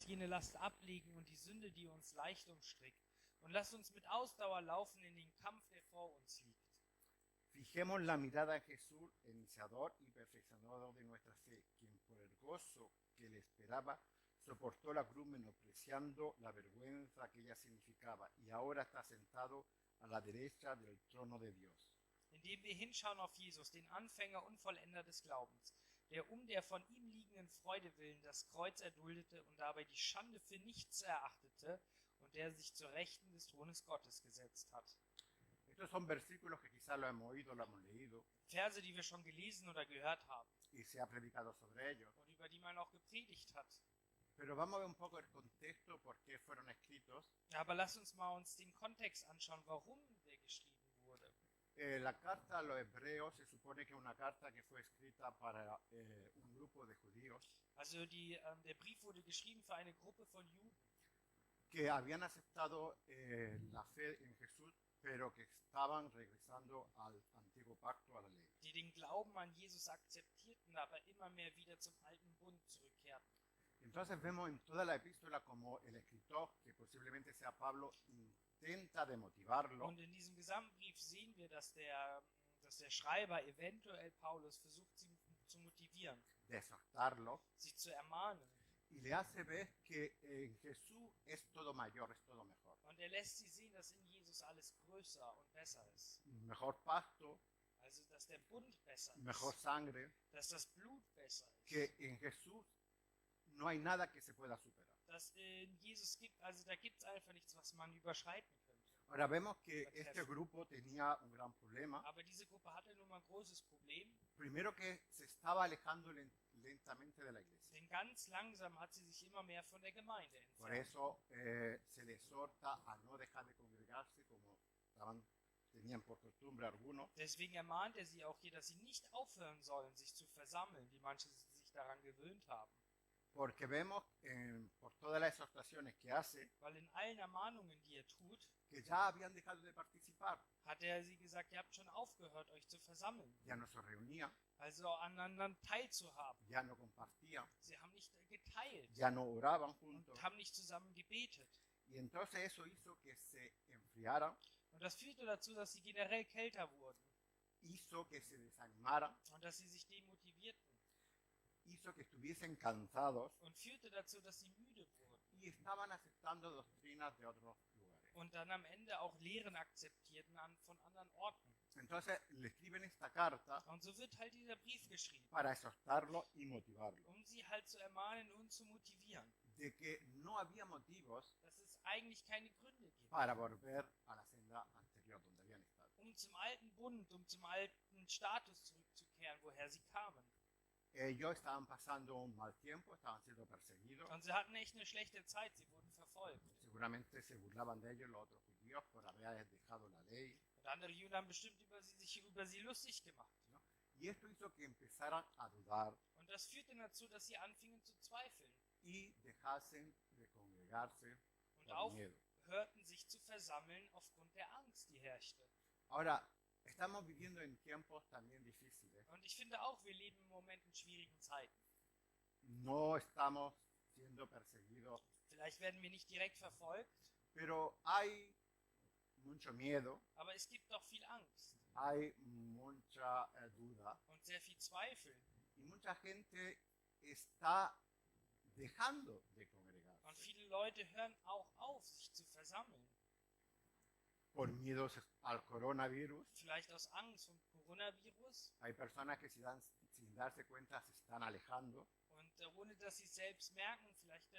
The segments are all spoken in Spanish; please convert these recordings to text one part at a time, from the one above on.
jene Last ablegen und die Sünde, die uns leicht umstrickt. Und lasst uns mit Ausdauer laufen in den Kampf, der vor uns liegt. Fijemos la mirada en Jesús, el iniciador y perfeccionador de nuestra fe, quien por el gozo que le esperaba soportó la cruz menospreciando la vergüenza que ella significaba y ahora está sentado a la derecha del trono de Dios. Indem wir hinschauen auf Jesus, den Anfänger und Vollender des Glaubens, der der von ihm liegenden Freude willen das Kreuz erduldete und dabei die Schande für nichts erachtete und der sich zur Rechten des Thrones Gottes gesetzt hat. Estos son versículos que quizás lo hemos oído, lo hemos leído Verse, die wir schon gelesen oder gehört haben y se ha predicado sobre ellos. und über die man auch gepredigt hat. Pero vamos a ver un poco el contexto, por qué fueron escritos. Aber lasst uns mal uns den Kontext anschauen, warum der geschrieben wurde. La carta a los hebreos se supone que es una carta que fue escrita para un grupo de judíos Also der Brief wurde geschrieben für eine Gruppe von Juden, que habían aceptado la fe en Jesús, pero que estaban regresando al antiguo pacto, a la ley. die den Glauben an Jesus akzeptierten, aber immer mehr wieder zum alten Bund zurückkehrten. Entonces vemos en toda la epístola como el escritor, que posiblemente sea Pablo, intenta demotivarlo, Und in diesem gesamten Brief sehen wir, dass der Schreiber, eventuell Paulus, versucht, sie zu motivieren, de exhortarlo, sie zu ermahnen. y le hace ver que en Jesús es todo mayor, es todo mejor. Und lässt sie sehen, dass in Jesus alles größer und besser ist. Mejor pacto, Also, dass der Bund besser mejor ist, sangre, dass das Blut besser ist. que en Jesús no hay nada que se pueda superar. Dass in Jesus gibt, also da gibt es einfach nichts, was man überschreiten könnte. Ahora vemos que este grupo tenía un gran problema. Aber diese Gruppe hatte nun mal ein großes Problem, Primero que se estaba alejando lentamente de la iglesia. denn ganz langsam hat sie sich immer mehr von der Gemeinde Por entfernt. eso se le exhorta a no dejar de congregarse como tenían por costumbre algunos, Deswegen ermahnt er sie auch hier, dass sie nicht aufhören sollen, sich zu versammeln, wie manche sich daran gewöhnt haben. porque vemos por todas las exhortaciones que hace Weil in allen Ermahnungen, die er tut, que ya habían dejado de participar, hat er sie gesagt, ihr habt schon aufgehört, euch zu versammeln. ya no se reunían, Also aneinander teilzuhaben. ya no compartían, Sie haben nicht geteilt ya no oraban juntos. und haben nicht zusammen gebetet. Y entonces eso hizo que se enfriaran, Und das führte dazu, dass sie generell kälter wurden hizo que se desanimaran, und dass sie sich demotivierten hizo que estuviesen cansados und führte dazu, dass sie müde wurden y estaban aceptando doctrinas de otros lugares. und dann am Ende auch Lehren akzeptierten von anderen Orten. Entonces le escriben esta carta Und so wird halt dieser Brief geschrieben, para exhortarlo y motivarlo, um sie halt zu ermahnen und zu motivieren, de que no había motivos dass es eigentlich keine Gründe gibt, para volver a la senda anterior donde habían estado. um zum alten Bund, um zum alten Status zurückzukehren, woher sie kamen. Ellos estaban pasando un mal tiempo, estaban siendo perseguidos, Und sie hatten echt eine schlechte Zeit, sie wurden verfolgt. seguramente se burlaban de ellos los otros judíos por haber dejado la ley, Und andere Juden haben bestimmt sich über sie lustig gemacht. ¿no? Y esto hizo que empezaran a dudar Und das führte dazu, dass sie anfingen zu zweifeln y dejasen de congregarse und por miedo. aufhörten sich zu versammeln aufgrund der Angst, die herrschte. Ahora, estamos viviendo en tiempos también difíciles. Und ich finde auch, wir leben im Moment in schwierigen Zeiten. No estamos siendo perseguidos, Vielleicht werden wir nicht direkt verfolgt, pero hay mucho miedo, aber es gibt doch viel Angst hay mucha duda und sehr viel Zweifel. y mucha gente está dejando de Und congregarse viele Leute hören auch auf, sich zu versammeln. por miedos al coronavirus. Vielleicht aus Angst vom Coronavirus Hay personas que sin darse cuenta se están alejando und ohne dass sie es selbst merken, vielleicht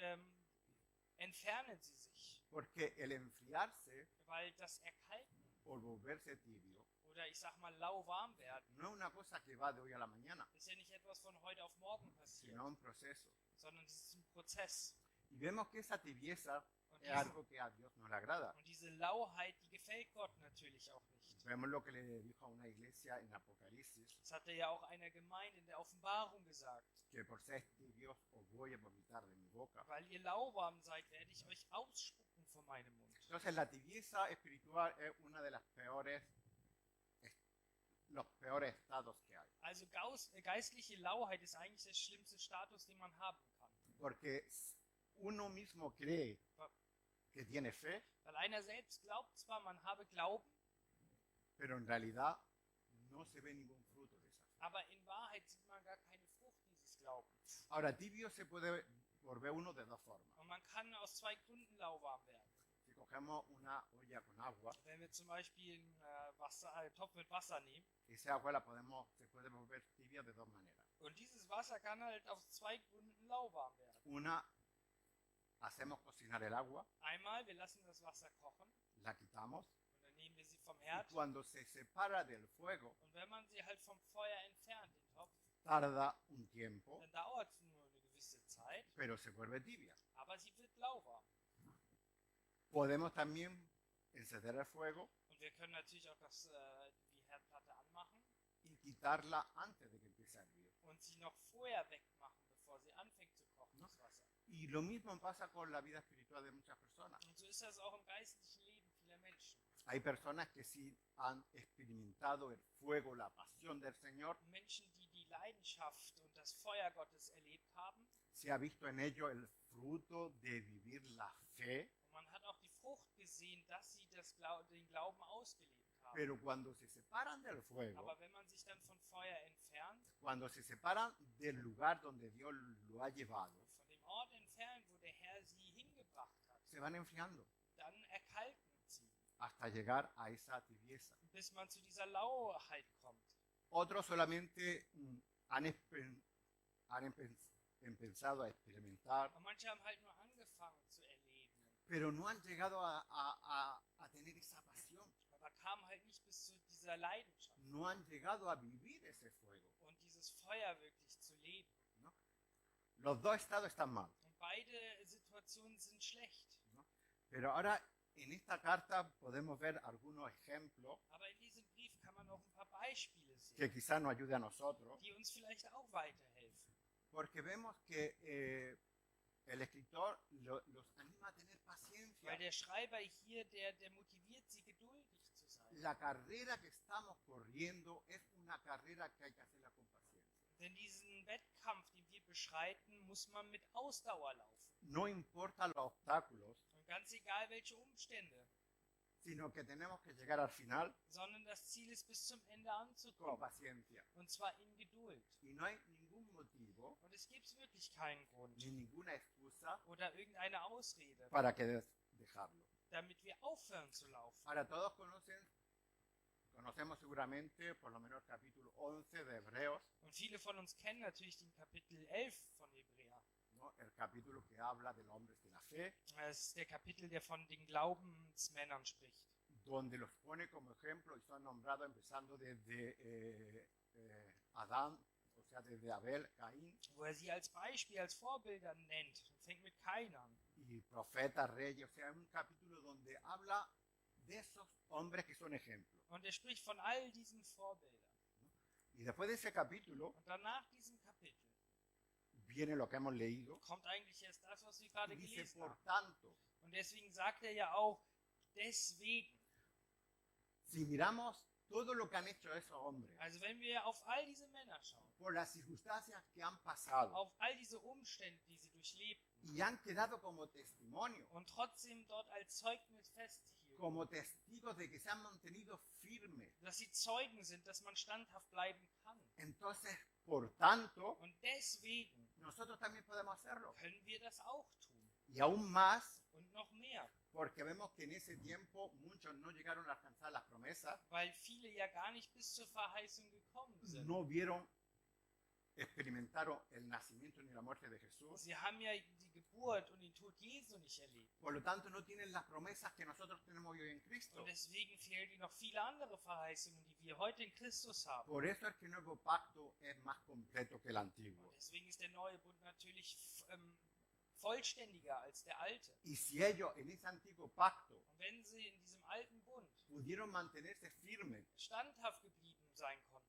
entfernen sie sich, porque el enfriarse weil das Erkalten o volverse tibio oder ich sag mal lauwarm werden no es una cosa que va de hoy a la mañana, ist ja nicht etwas von heute auf morgen passiert, sino un proceso. sondern es ist ein Prozess. Y vemos que esa tibieza Und es algo que a Dios no le agrada. diese Lauheit, die gefällt Gott natürlich auch nicht. Vemos lo que le dijo a una iglesia en Apocalipsis, Das hatte ja auch einer Gemeinde in der Offenbarung gesagt. que por ser tibios os voy a vomitar de mi boca. Weil ihr lauwarm seid, werde ich euch ausspucken von meinem Mund. Entonces la tibieza espiritual es una de las los peores estados que hay. Also geistliche Lauheit ist eigentlich der schlimmste Status, den man haben kann. Porque uno mismo cree que tiene fe, Weil einer selbst glaubt zwar, man habe Glauben, pero en realidad no se ve ningún fruto de esa fe. aber in Wahrheit sieht man gar keine Frucht dieses Glaubens. Ahora, tibio se puede volver uno de dos formas. Und man kann aus zwei Gründen lauwarm werden. Si cogemos una olla con agua, Wenn wir zum Beispiel einen Topf mit Wasser nehmen, esa agua se puede volver tibia de dos maneras. und dieses Wasser kann halt aus zwei Gründen lauwarm werden. Una, hacemos cocinar el agua, Einmal, wir lassen das Wasser kochen la quitamos, und dann nehmen wir sie vom y Herd. cuando se separa del fuego, Und wenn man sie halt vom Feuer entfernt, den Topf, tarda un tiempo, dann dauert es nur eine gewisse Zeit, pero se vuelve tibia. aber sie wird lauwarm. Podemos también encender el fuego Und wir können natürlich auch die Herdplatte anmachen y quitarla antes de que empiece a hervir. und sie noch vorher wegmachen, bevor sie anfängt zu kochen, das Wasser. Y lo mismo pasa con la vida espiritual de muchas personas. Und so ist das auch im geistlichen Leben vieler Menschen. Hay personas que sí han experimentado el fuego, la pasión del Señor, Menschen, die die Leidenschaft und das Feuer Gottes erlebt haben. se ha visto en ello el fruto de vivir la fe, Und man hat auch die Frucht gesehen, dass sie den Glauben ausgelebt haben. pero cuando se separan del fuego, Aber wenn man sich dann von Feuer entfernt, cuando se separan del lugar donde Dios lo ha llevado, von dem Ort entfernt, wo der Herr sie hingebracht hat, se van enfriando dann erkalten sie, hasta llegar a esa tibieza. bis man zu dieser Lauheit kommt. Otros solamente han empezado a experimentar, Und manche haben halt nur angefangen zu erleben, pero no han llegado a tener esa pasión, aber kamen halt nicht bis zu dieser Leidenschaft no han llegado a vivir ese fuego, und dieses Feuer wirklich zu leben. ¿no? Los dos estados están mal, Und beide Situationen sind schlecht. ¿no? Pero ahora en esta carta podemos ver algunos ejemplos Aber in diesem Brief kann man auch ein paar Beispiele sehen, que quizás nos ayuden a nosotros, die uns vielleicht auch weiterhelfen. porque vemos que el escritor los anima a tener paciencia. Weil der Schreiber hier, der motiviert sie, geduldig zu sein. La carrera que estamos corriendo es una carrera que hay que hacerla con paciencia. Denn diesen Wettkampf, den wir beschreiten, muss man mit Ausdauer laufen. No importa los obstáculos, Und ganz egal welche Umstände, sino que tenemos que llegar al final sondern das Ziel ist, bis zum Ende con anzukommen. paciencia. Und zwar in Geduld. Y no hay ningún motivo Und es gibt wirklich keinen Grund ni ninguna excusa oder irgendeine Ausrede, para que dejarlo. damit wir aufhören zu laufen. Ahora todos conocemos seguramente por lo menos el capítulo 11 de Hebreos, Und viele von uns kennen natürlich den Kapitel 11 von Hebräer. ¿no? El capítulo que habla de los hombres de la fe, Das ist der Kapitel, der von den Glaubensmännern spricht. donde los pone como ejemplo y son nombrados empezando desde Adán, o sea, desde Abel, Caín, Wo er sie als Beispiel, als Vorbilder nennt. Und fängt mit Kain an. y profetas, reyes, o sea, es un capítulo donde habla de esos hombres que son ejemplos. Und er spricht von all diesen Vorbildern. Y después de ese capítulo Und danach diesem Kapitel viene lo que hemos leído, kommt eigentlich erst das, was wir gerade y dice, gelesen por haben. tanto, Und deswegen sagt er ja auch, deswegen. si miramos todo lo que han hecho esos hombres, Also wenn wir auf all diese Männer schauen, por las circunstancias que han pasado, auf all diese Umstände, die sie durchlebten y han quedado como testimonio, und trotzdem dort als Zeugnis festhielten, como testigos de que se han mantenido firmes, dass sie Zeugen sind, dass man standhaft bleiben kann. entonces, por tanto, Und deswegen nosotros también podemos hacerlo. können wir das auch tun. Y aún más, Und noch mehr, porque vemos que en ese tiempo muchos no llegaron a alcanzar las promesas, weil viele ja gar nicht bis zur Verheißung gekommen sind. no experimentaron el nacimiento ni la muerte de Jesús, Sie haben ja die Geburt und den Tod Jesu nicht erlebt. por lo tanto no tienen las promesas que nosotros tenemos hoy en Cristo. Und deswegen fehlen ihnen noch viele andere Verheißungen, die wir heute in Christus haben. Por eso es que el nuevo pacto es más completo que el Und antiguo. deswegen ist der neue Bund natürlich vollständiger als der alte. Y si ellos en ese antiguo pacto Und wenn sie in diesem alten Bund pudieron mantenerse firmes, standhaft geblieben sein konnten,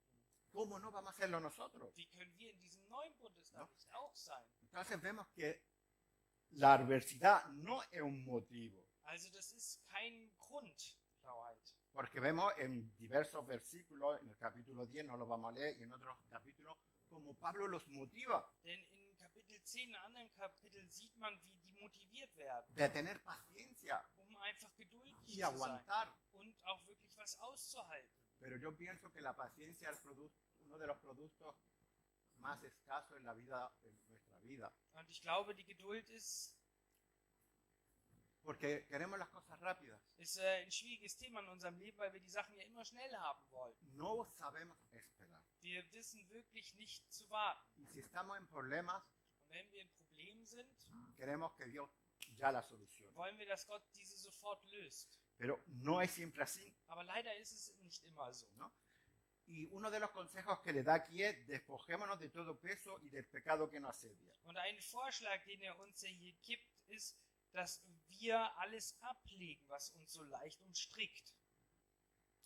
¿cómo no vamos a hacerlo nosotros? wie können wir in diesem neuen Bund es dann nicht auch sein? Entonces vemos que la adversidad no es un motivo, Also das ist kein Grund, Lauheit. porque vemos en diversos versículos, en el capítulo 10 no lo vamos a leer, y en otros capítulos, como Pablo los motiva. Denn in Kapitel 10, in einem anderen Kapitel, sieht man, wie die motiviert werden, de tener paciencia um einfach geduldig y zu sein aguantar. und auch wirklich was auszuhalten. Pero yo pienso que la paciencia es uno de los productos más escasos en nuestra vida, Und ich glaube, die Geduld ist porque queremos las cosas rápidas. ein schwieriges Thema in unserem Leben, weil wir die Sachen ja immer schnell haben wollen. No sabemos esperar. Wir wissen wirklich nicht zu warten. Y si estamos en problemas, Und wenn wir in Problemen sind, queremos que Dios ya la solucione. wollen wir, dass Gott diese sofort löst. Pero no es siempre así, Aber leider ist es nicht immer so. ¿no? Y uno de los consejos que le da aquí es despojémonos de todo peso y del pecado que nos asedia. Und ein Vorschlag, den er uns ja hier gibt, ist, dass wir alles ablegen, was uns so leicht umstrickt.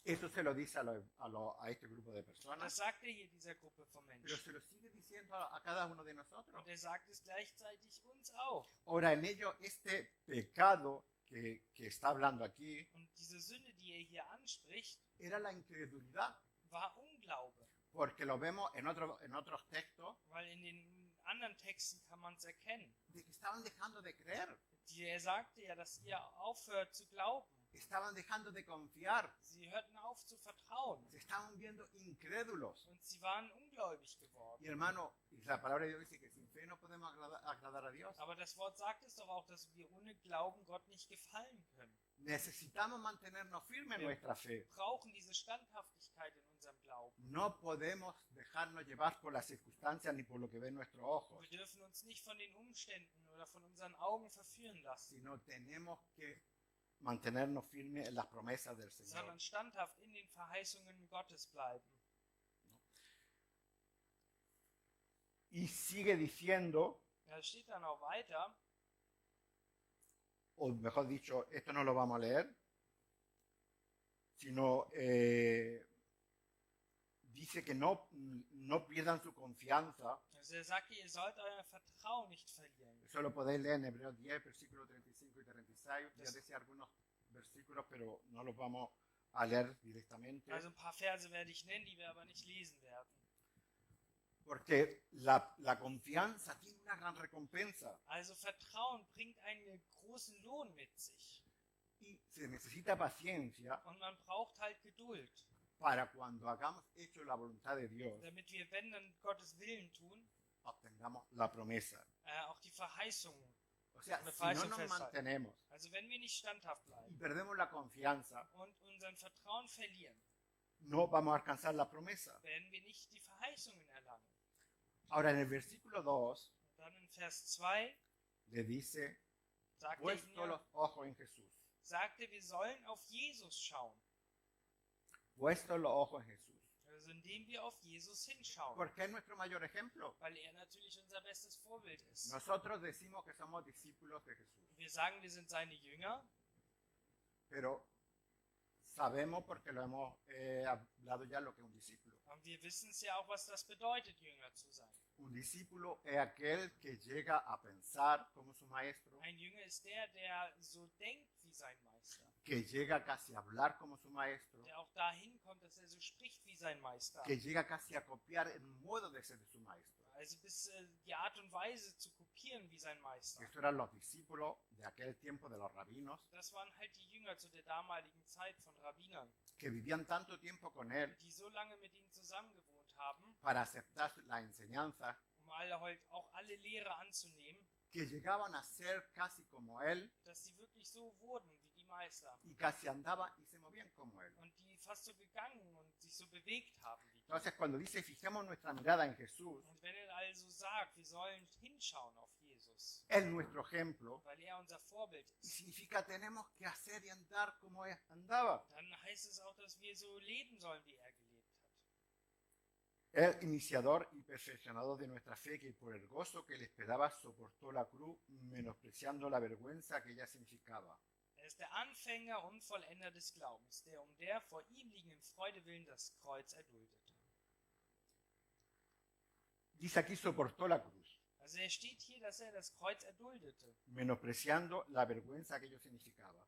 Eso se lo dice a este grupo de Und das personas, sagt er hier dieser Gruppe von pero Menschen. se lo sigue diciendo a cada uno de nosotros. Und er sagt es gleichzeitig uns auch. Ahora, en ello, este pecado que está hablando aquí Und diese Sünde, die er hier anspricht, era la incredulidad, war Unglaube. porque lo vemos en otros textos, Weil in den anderen Texten kann man es erkennen. de que estaban dejando de creer, Er sagte ja, dass ihr aufhört zu glauben. estaban dejando de confiar, Sie hörten auf zu vertrauen. se estaban viendo incrédulos. Und sie waren ungläubig geworden. Y hermano, y la palabra de Dios dice que sin fe no podemos agradar a Dios. Aber das Wort sagt es doch auch, dass wir ohne Glauben Gott nicht gefallen können. Necesitamos mantenernos firmes en nuestra fe. Wir brauchen diese Standhaftigkeit in unserem Glauben. No podemos dejarnos llevar por las circunstancias ni por lo que ven nuestros ojos, Wir dürfen uns nicht von den Umständen oder von unseren Augen verführen lassen, sino tenemos que mantenernos firmes en las promesas del Señor. sondern standhaft in den Verheißungen Gottes bleiben. Y sigue diciendo, Ja, es steht dann auch weiter, o mejor dicho, esto no lo vamos a leer, sino dice que no pierdan su confianza. also er sagt, ihr sollt euer Vertrauen nicht verlieren. Eso lo podéis leer en Hebreos 10, versículos 35 y 36. Ya decía algunos versículos, pero no los vamos a leer directamente. Also ein paar Verse werde ich nennen, die wir aber nicht lesen werden. Porque la confianza tiene una gran recompensa Also Vertrauen bringt einen großen Lohn mit sich. y se necesita paciencia Und man braucht halt Geduld, para cuando hagamos hecho la voluntad de Dios, damit wir, wenn dann Gottes Willen tun, obtengamos la promesa. auch die Verheißungen. O sea, Eine si no Verheißung nos festhalten. mantenemos Also wenn wir nicht standhaft y bleiben perdemos la confianza, und unseren Vertrauen verlieren, no vamos a alcanzar la promesa. werden wir nicht die Verheißungen erlangen. Ahora, en el versículo 2 Und dann in Vers 2 le dice, sagt puesto los ojos en Jesús. sagte, wir sollen auf Jesus schauen. Puesto los ojos en Jesús. Also indem wir auf Jesus hinschauen. Porque es nuestro mayor ejemplo. Weil er natürlich unser bestes Vorbild ist. Nosotros decimos que somos discípulos de Jesús, Wir sagen, wir sind seine Jünger, pero sabemos porque lo hemos hablado ya lo que es un discípulo. und wir wissen es ja auch, was das bedeutet, Jünger zu sein. Un discípulo es aquel que llega a pensar como su maestro, Ein Jünger ist der so denkt wie sein Meister. que llega casi a hablar como su maestro, Der auch dahin kommt, dass er so spricht wie sein Meister. que llega casi a copiar el modo de ser de su maestro. Also bis die Art und Weise zu kopieren wie sein Meister. Estos eran los discípulos de aquel tiempo de los rabinos, Das waren halt die Jünger zu der damaligen Zeit von Rabbinern, que vivían tanto tiempo con él die so lange mit ihm zusammengewohnt haben, para aceptar la enseñanza, um auch alle Lehre anzunehmen, que llegaban a ser casi como él dass sie wirklich so wurden wie die Meister. y casi andaban y se movían como él. Und die fast so gegangen und sich so bewegt haben wie die. Entonces, cuando dice fijemos nuestra mirada en Jesús, Und wenn er also sagt, wir sollen hinschauen auf Jesus, es nuestro ejemplo weil er unser Vorbild y ist, significa tenemos que hacer y andar como él andaba. dann heißt es auch, dass wir so leben sollen, wie er gelebt hat. El iniciador y perfeccionador de nuestra fe, que por el gozo que le esperaba soportó la cruz, menospreciando la vergüenza que ella significaba. Er ist der Anfänger und Vollender des Glaubens, der um der vor ihm liegenden Freude willen das Kreuz erduldete. Dice aquí soportó la cruz, Also er steht hier, dass er das Kreuz erduldete menospreciando la vergüenza que ello significaba.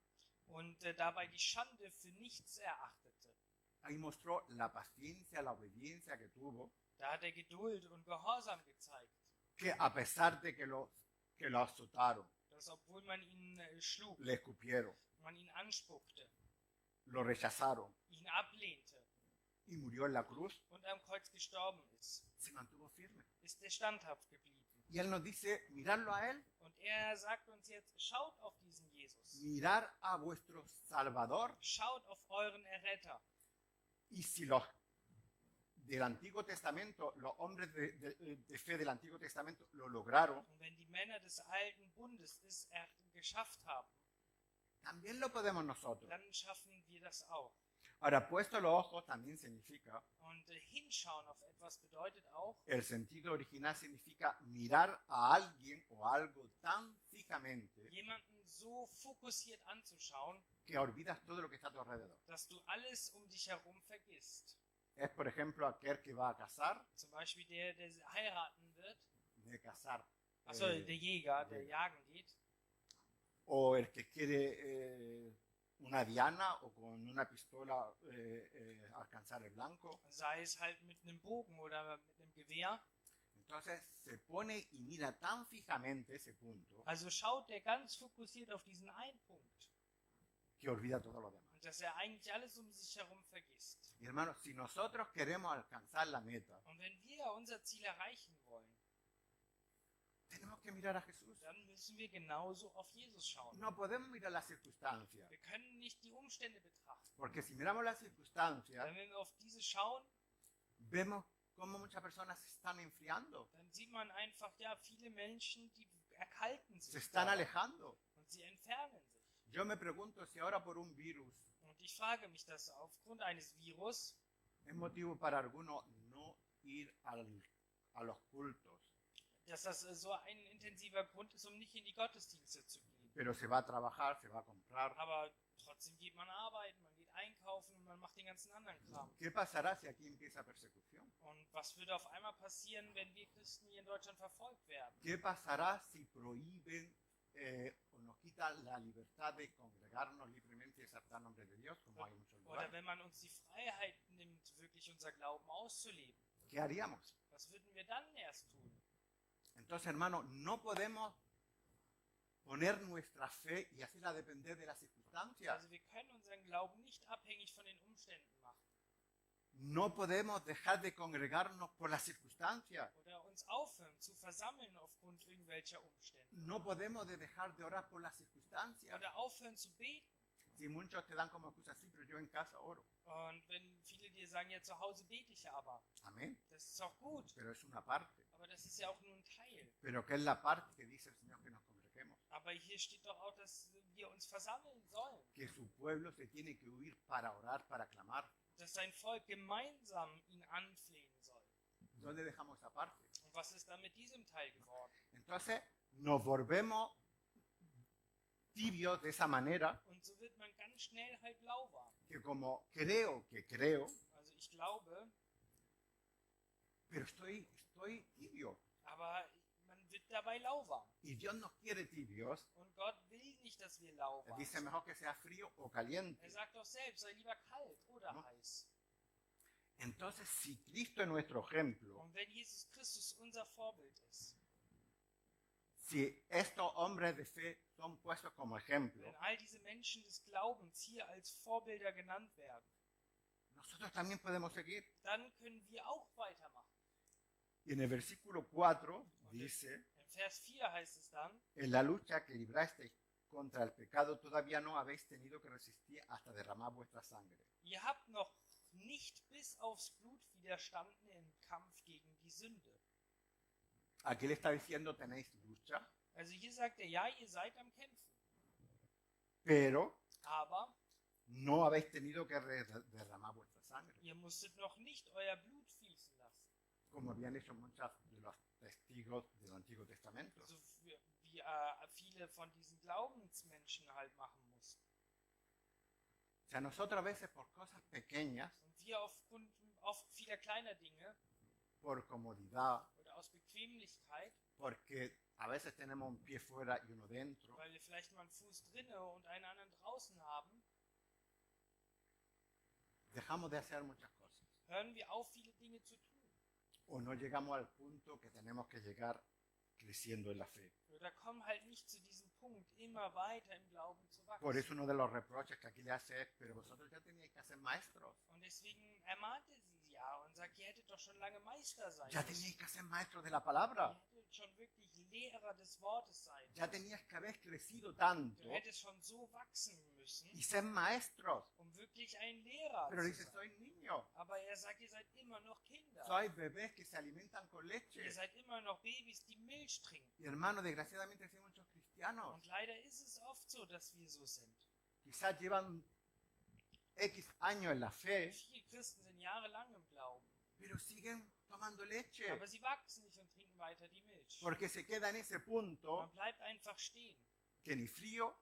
und dabei die Schande für nichts erachtete. Ahí mostró la paciencia, la obediencia que tuvo, Da hat er Geduld und Gehorsam gezeigt, que a pesar de que lo azotaron, dass obwohl man ihn schlug, le escupieron, man ihn anspuckte, lo rechazaron ihn ablehnte y murió en la cruz, und am Kreuz gestorben ist, se mantuvo firme. ist er standhaft geblieben. Y Él nos dice, mirarlo a Él, Und er sagt uns jetzt, schaut auf diesen Jesus, mirar a vuestro Salvador. schaut auf euren Erretter. Y si los del Antiguo Testamento, los hombres de fe del Antiguo Testamento lo lograron, Und wenn die Männer des alten Bundes es geschafft haben, también lo podemos nosotros. dann schaffen wir das auch. Ahora, puesto los ojos también significa, Und hinschauen auf etwas bedeutet auch, el sentido original significa mirar a alguien o algo tan fijamente jemanden so fokussiert anzuschauen, que olvidas todo lo que está a tu alrededor. dass du alles um dich herum vergisst. Es, por ejemplo, aquel que va a cazar, Zum Beispiel der heiraten wird, de cazar, also eh, der Jäger, der Jäger. jagen geht, o el que quiere una diana o con una pistola alcanzar el blanco. sei es halt mit einem Bogen oder mit einem Gewehr. Entonces se pone y mira tan fijamente ese punto Also schaut der ganz fokussiert auf diesen einen Punkt que olvida todo lo demás. und dass er eigentlich alles um sich herum vergisst. Y hermanos, si nosotros queremos alcanzar la meta, Und wenn wir unser Ziel erreichen wollen, tenemos que mirar a Jesús. dann müssen wir genauso auf Jesus schauen. No podemos mirar las circunstancias, Wir können nicht die Umstände betrachten. porque si miramos las circunstancias, Wenn wir auf diese schauen, vemos cómo muchas personas se están enfriando, dann sieht man einfach, ja, viele Menschen, die erkalten se sich están dauernd alejando. und sie entfernen sich. Yo me pregunto si ahora por un virus Und ich frage mich, dass aufgrund eines Virus es motivo para algunos no ir a los cultos, dass das so ein intensiver Grund ist, um nicht in die Gottesdienste zu gehen. pero se va a trabajar, se va a comprar. Aber trotzdem geht man arbeiten, man geht einkaufen und man macht den ganzen anderen Kram. ¿Qué pasará si aquí empieza persecución? Und was würde auf einmal passieren, wenn wir Christen hier in Deutschland verfolgt werden? ¿Qué pasará si prohíben o nos quitan la libertad de congregarnos libremente y exaltar el nombre de Dios, como hay en muchos Oder lugares? wenn man uns die Freiheit nimmt, wirklich unser Glauben auszuleben? ¿Qué haríamos? Was würden wir dann erst tun? Entonces, hermano, no podemos poner nuestra fe y hacerla depender de las circunstancias. Also wir können unseren Glauben nicht abhängig von den Umständen machen. No podemos dejar de congregarnos por las circunstancias. Oder uns aufhören zu versammeln aufgrund irgendwelcher Umstände. No podemos dejar de orar por las circunstancias. Oder aufhören zu beten. Si muchos te dan como excusa, sí, pero yo en casa oro. Und wenn viele dir sagen, ja, zu Hause bete ich aber, Amén. das ist auch gut. Pero es una parte. Aber das ist ja auch nur ein Teil. Pero que es la parte que dice el Señor que nos congreguemos. Aber hier steht doch auch, dass wir uns versammeln sollen. Que su pueblo se tiene que huir para orar, para clamar. Dass sein Volk gemeinsam ihn anflehen soll. ¿Dónde dejamos esa parte? Und was ist dann mit diesem Teil geworden? Entonces nos volvemos tibios de esa manera, Und so wird man ganz schnell halt lauwarm. que como creo, Also ich glaube, pero estoy tibio. aber man wird dabei lauwarm. Y Dios nos quiere tibios. Und Gott will nicht, dass wir Él lauwarm dice sind. mejor que sea frío o Er caliente. sagt doch selbst, sei lieber kalt oder No. heiß. Entonces, si Cristo es nuestro ejemplo, Und wenn Jesus Christus unser Vorbild ist, si estos hombres de fe son puestos como ejemplo, wenn all diese Menschen des Glaubens hier als Vorbilder genannt werden, nosotros también podemos seguir. dann können wir auch weitermachen. Y en el versículo 4 dice, In Vers 4 heißt es dann, en la lucha que librasteis contra el pecado todavía no habéis tenido que resistir hasta derramar vuestra sangre. ihr habt noch nicht bis aufs Blut widerstanden im Kampf gegen die Sünde. Aquí le está diciendo tenéis lucha, Also hier sagt er, ja, ihr seid am Kämpfen, pero aber no habéis tenido que derramar vuestra sangre, ihr musstet noch nicht euer Blut fließen lassen. como habían hecho muchos de los testigos del Antiguo Testamento. So wie viele von diesen Glaubensmenschen halt machen mussten. O sea, nosotros a veces por cosas pequeñas, Und wir aufgrund oft vieler kleiner Dinge por comodidad, oder aus Bequemlichkeit, porque a veces tenemos un pie fuera y uno dentro, weil wir vielleicht mal einen Fuß drinne und einen anderen draußen haben, dejamos de hacer muchas cosas. hören wir auf, viele Dinge zu tun. O no llegamos al punto que tenemos que llegar creciendo en la fe. Oder kommen halt nicht zu diesem Punkt, immer weiter im Glauben zu Por wachsen. eso uno de los reproches que aquí le hace es, pero vosotros ya teníais que ser maestros. Und deswegen ermahnt er sie ja und sagt, ihr hättet doch schon lange Meister sein Ya müssen. teníais que ser maestros de la palabra. Ihr hättet schon wirklich Lehrer des Wortes sein Ya müssen. tenías que haber crecido tanto Du hättest schon so wachsen müssen, y ser maestros. um wirklich ein Lehrer Pero zu dice, sein. soy niños, Aber er sagt, ihr seid immer noch Kinder. soy bebés que se alimentan con leche. Ihr seid immer noch Babys, die Milch trinken. Y hermano, desgraciadamente hay muchos cristianos. Und leider ist es oft so, dass wir so sind. Quizás llevan X años en la fe, Viele Christen sind jahrelang im Glauben, pero siguen tomando leche. aber sie wachsen nicht und trinken weiter die Milch. Porque se queda en ese punto Man bleibt einfach stehen, que ni frío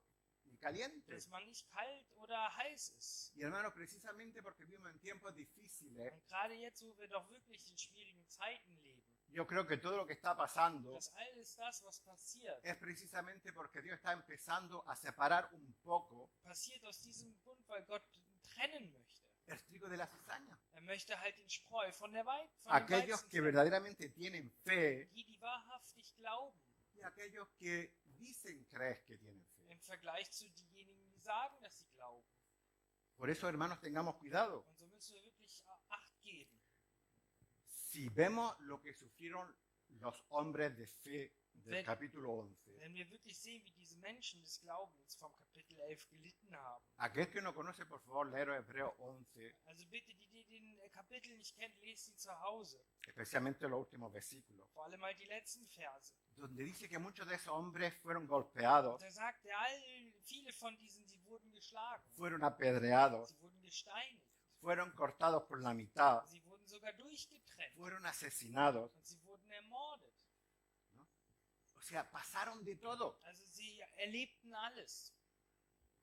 ni caliente. dass man nicht kalt oder heiß ist. Y hermano, precisamente porque vivimos en tiempos difíciles, Und gerade jetzt, wo wir doch wirklich in schwierigen Zeiten leben, yo creo que todo lo que está pasando dass alles das, was passiert, es precisamente porque Dios está empezando a separar un poco passiert aus diesem Grund, weil Gott trennen möchte. el trigo de la cizaña. Er möchte halt den Spreu von dem Aquellos Weizen que trennen. verdaderamente tienen fe Die wahrhaftig glauben, y aquellos que dicen creer que tienen fe. im Vergleich zu diejenigen, die sagen, dass sie glauben. Por eso, hermanos, tengamos cuidado. Und so müssen wir wirklich Acht geben. Si vemos lo que sufrieron los hombres de fe del Wenn- capítulo 11, Wenn wir wirklich sehen, wie diese Menschen des Glaubens vom Kapitel 11 gelitten haben. aquel que no conoce, por favor, leer Hebreos 11, Also bitte, die den Kapitel nicht kennt, lest sie zu Hause. especialmente los últimos versículos, Vor allem mal die letzten Verse. donde dice que muchos de esos hombres fueron golpeados, Da sagt er, viele von diesen, sie wurden geschlagen. fueron apedreados, Sie wurden gesteinigt. fueron cortados por la mitad, Sie wurden sogar durchgetrennt. fueron asesinados. Und sie wurden ermordet. O sea, pasaron de todo, Also sie erlebten alles.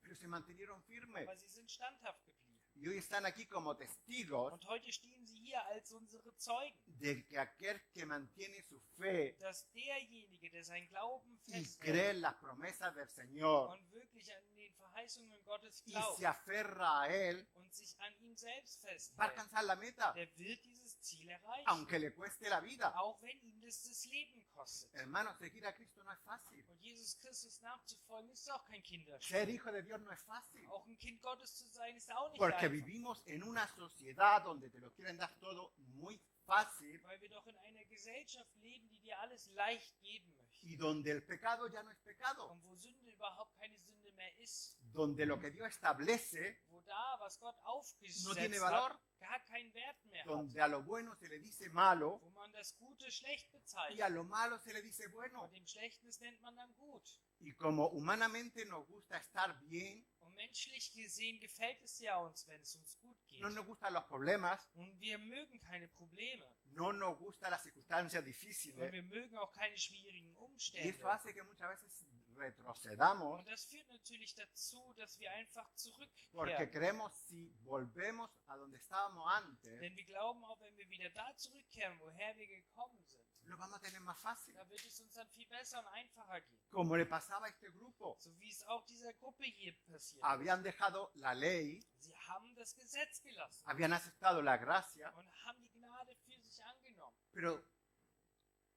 pero se mantuvieron firmes. Aber sie sind standhaft geblieben. Y hoy están aquí como testigos Und heute stehen sie hier als unsere Zeugen, de que aquel que mantiene su fe dass derjenige, der sein Glauben y festhält cree en las promesas del Señor und wirklich an den Verheißungen Gottes y glaubt se aferra a Él, und sich an ihm selbst va a festhält, alcanzar la meta, der wird dieses Ziel erreichen, aunque le cueste la vida. auch wenn ihm das Leben kostet. Hermanos, seguir a Cristo no es fácil. Und Jesus Christus nachzufolgen ist auch kein Kinderspiel. Ser hijo de Dios no es fácil. Auch ein Kind Gottes zu sein ist auch nicht Porque einfach, vivimos en una sociedad donde te lo quieren dar todo muy fácil weil wir doch in einer Gesellschaft leben, die dir alles leicht geben möchte. y donde el pecado ya no es pecado. Und wo Sünde überhaupt keine Sünde mehr ist. Donde lo que Dios establece Wo da, was Gott no aufgesetzt tiene hat, valor, gar keinen Wert mehr hat. donde a lo bueno se le dice malo Wo man das Gute schlecht y a bezeichnet. lo malo se le dice bueno. Und dem Schlechten das nennt man dann gut. Y como humanamente nos gusta estar bien, Und menschlich gesehen gefällt es ja uns, wenn es uns gut geht. no nos gustan los problemas, Und wir mögen keine Probleme. no nos gustan las circunstancias Und difíciles. wir mögen auch keine schwierigen Y Umstände. eso hace que muchas veces retrocedamos Und das führt natürlich dazu, dass wir einfach porque zurückkehren. creemos si volvemos a donde estábamos antes, Denn wir glauben, auch wenn wir wieder da zurückkehren, woher wir gekommen sind, lo vamos a tener más fácil. da wird es uns dann viel besser und einfacher gehen. Como le pasaba a este grupo. So wie es auch dieser Gruppe hier passiert. Habían dejado la ley, Sie haben das Gesetz gelassen habían aceptado la gracia, und haben die Gnade für sich angenommen. pero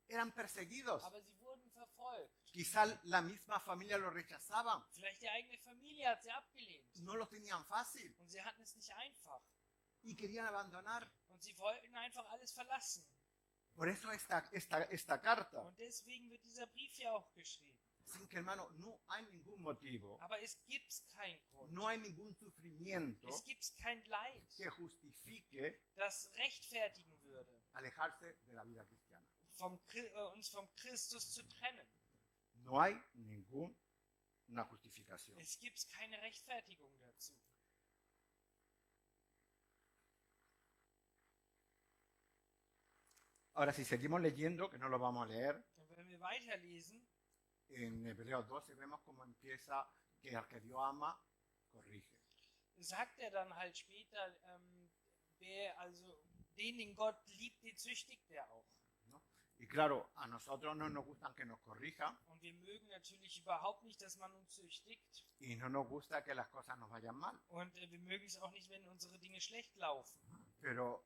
eran perseguidos. Aber sie wurden verfolgt. Quizá la misma familia lo rechazaban, Vielleicht die eigene Familie hat sie abgelehnt. no lo tenían fácil Und sie hatten es nicht einfach. y querían abandonar. Und sie wollten einfach alles verlassen. Por eso esta carta, Und deswegen wird dieser Brief hier auch geschrieben. sin que hermano, no hay ningún motivo, Aber es gibt keinen Grund. no hay ningún sufrimiento Es gibt kein Leid, que justifique das rechtfertigen würde, alejarse de la vida cristiana. uns vom Christus zu trennen. No hay ninguna justificación. Es gibt keine Rechtfertigung dazu. Ahora, si seguimos leyendo, que no lo vamos a leer, Und wenn wir weiterlesen, en Hebreos 12 vemos cómo empieza que al que Dios ama, corrige. sagt er dann halt später, wer also den Gott liebt, den züchtigt er auch. ¿No? Y claro, a nosotros no nos gusta que nos corrijan Und wir mögen natürlich überhaupt nicht, dass man uns züchtigt. y no nos gusta que las cosas nos vayan mal. Und wir mögen es auch nicht, wenn unsere Dinge schlecht laufen. Pero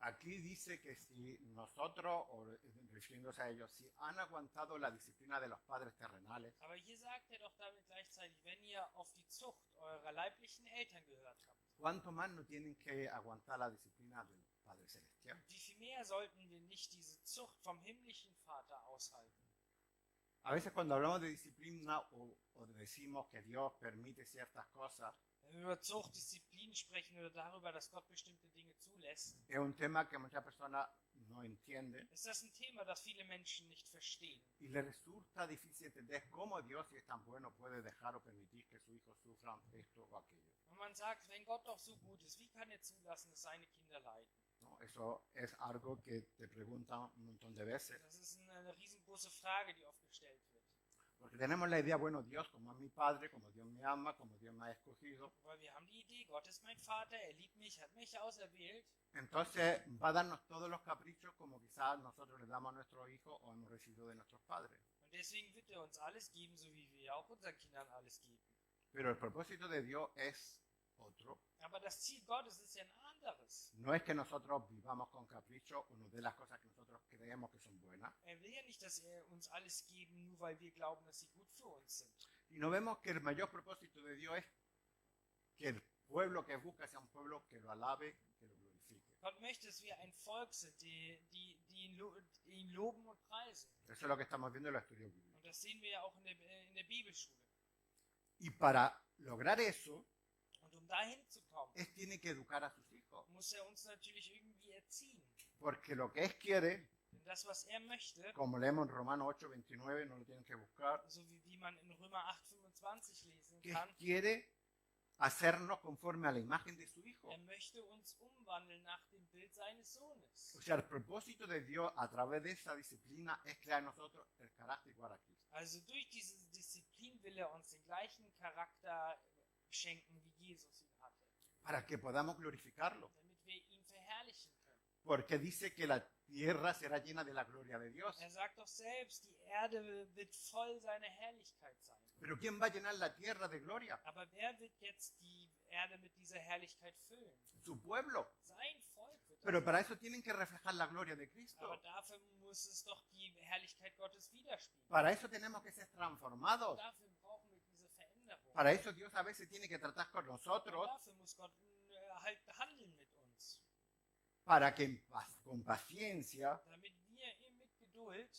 Aquí dice que si nosotros, o refiriéndose a ellos, si han aguantado la disciplina de los padres terrenales, Aber hier sagt er doch damit gleichzeitig, wenn ihr auf die Zucht eurer leiblichen Eltern gehört habt, ¿cuánto más no tienen que aguantar la disciplina del Padre Celestial? wie viel mehr sollten wir nicht diese Zucht vom himmlischen Vater aushalten? A veces cuando hablamos de disciplina o decimos que Dios permite ciertas cosas, Wenn wir über Zucht, Disziplin sprechen oder darüber, dass Gott bestimmte Dinge zulässt, es un tema que muchas personas no entienden ist das ein Thema, das viele Menschen nicht verstehen. y les resulta difícil entender cómo Dios, si es tan bueno, puede dejar o permitir que sus hijos sufran esto o aquello. Und man sagt, wenn Gott doch so gut ist, wie kann er zulassen, dass seine Kinder leiden? ¿No? Eso es algo que te preguntan un montón de veces. Das ist eine riesengroße Frage, die oft gestellt wird. Porque tenemos la idea, bueno, Dios como es mi padre, como Dios me ama, como Dios me ha escogido, Weil wir haben die Idee, Gott ist mein Vater, er liebt mich, hat mich auserwählt. entonces va a darnos todos los caprichos como quizás nosotros le damos a nuestros hijos o hemos recibido de nuestros padres. Und deswegen wird er uns alles geben, so wie wir auch unseren Kindern alles geben. Pero el propósito de Dios es otro. Aber das Ziel Gottes ist ja ein anderes. No es que nosotros vivamos con capricho o nos dé las cosas que nosotros creemos que son buenas. Er will ja nicht, dass er uns alles geben, nur weil wir glauben, dass sie gut für uns sind. Y no vemos que el mayor propósito de Dios es que el pueblo que busca sea un pueblo que lo alabe, que lo glorifique. Gott möchte, dass wir ein Volk sind, die ihn loben und preisen. Eso es lo que estamos viendo en los estudios bíblicos. Und das sehen wir ja auch in der Bibelschule. Y para lograr eso, Und um dahin zu kommen, Él tiene que educar a sus hijos. muss er uns natürlich irgendwie erziehen. Porque lo que Él quiere, Denn das, was er möchte, como leemos en Romanos 8:29, no lo tienen que buscar, so wie man in Römer 8,25 lesen que kann, Él quiere hacernos conforme a la imagen de su Hijo. er möchte uns umwandeln nach dem Bild seines Sohnes. O sea, el propósito de Dios a través de esa disciplina es crear en nosotros el carácter igual a Cristo. Also durch diese Disziplin will er uns den gleichen Charakter schenken, wie Jesus ihn hatte, Para que podamos glorificarlo. damit wir ihn verherrlichen können. Porque dice que la tierra será llena de la gloria de Dios. Er sagt doch selbst, die Erde wird voll seiner Herrlichkeit sein. Pero ¿quién va a llenar la tierra de gloria? Aber wer wird jetzt die Erde mit dieser Herrlichkeit füllen? Su pueblo. Sein Volk wird Pero das. para eso tienen que reflejar la gloria de Cristo. Aber dafür muss es doch die Herrlichkeit Gottes widerspiegeln. Para eso tenemos que ser transformados. Dafür brauchen wir diese Veränderung. Para eso Dios a veces tiene que tratar con Und nosotros dafür muss Gott halt handeln mit uns. para que con paciencia Damit wir mit Geduld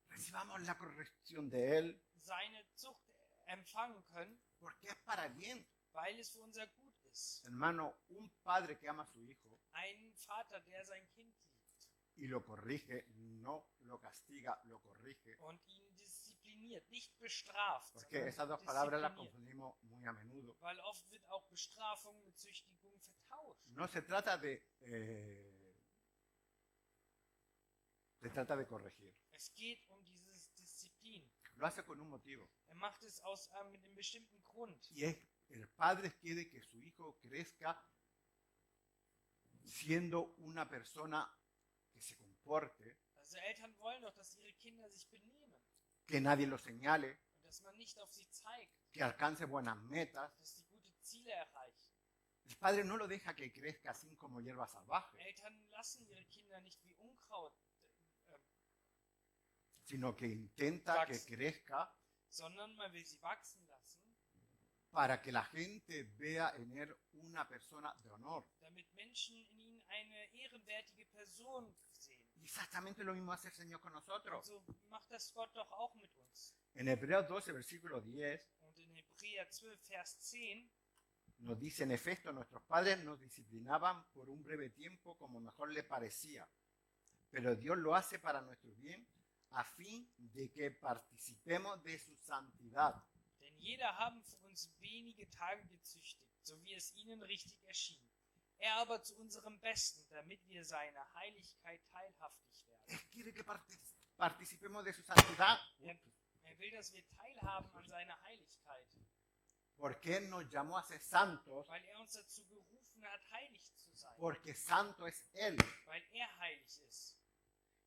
recibamos la corrección de Él, seine Zucht empfangen können, porque es para bien. weil es für unser Gut ist. Hermano, un padre que ama a su hijo Ein Vater, der sein Kind liebt y lo corrige, no lo castiga, lo corrige. und ihn diszipliniert, nicht bestraft, Porque sondern esas dos palabras las diszipliniert. confundimos muy a menudo. Weil oft wird auch Bestrafung mit Züchtigung vertauscht. No se trata se trata de corregir. Es geht um dieses Disziplin. Lo hace con un motivo. Er macht es mit einem bestimmten Grund. Y es, el padre quiere que su hijo crezca siendo una persona que se comporte, Also Eltern wollen doch, dass ihre Kinder sich benehmen que nadie lo señale, und dass man nicht auf sie zeigt, que alcance buenas metas. dass sie gute Ziele erreichen. El padre no lo deja que crezca así como hierba salvaje, Eltern lassen ihre Kinder nicht wie Unkraut, sino que intenta que Wachsen. crezca sondern man will sie wachsen lassen, para que la gente vea en él una persona de honor. damit Menschen in ihnen eine ehrenwertige Person sehen. Y exactamente lo mismo hace el Señor con Und nosotros. so macht das Gott doch auch mit uns. En Hebreos 12, versículo 10, Und in Hebräer 12, Vers 10 nos dice, en efecto, nuestros padres nos disciplinaban por un breve tiempo como mejor les parecía, pero Dios lo hace para nuestro bien, a fin de que participemos de su santidad. Denn jeder haben für uns wenige Tage gezüchtigt, so wie es ihnen richtig erschien. Er aber zu unserem Besten, damit wir seiner Heiligkeit teilhaftig werden. Él quiere que participemos de su santidad, Er will, dass wir teilhaben an seiner Heiligkeit, porque Él nos llamó a ser santos, weil er uns dazu berufen hat, heilig zu sein, porque santo es Él. weil er heilig ist.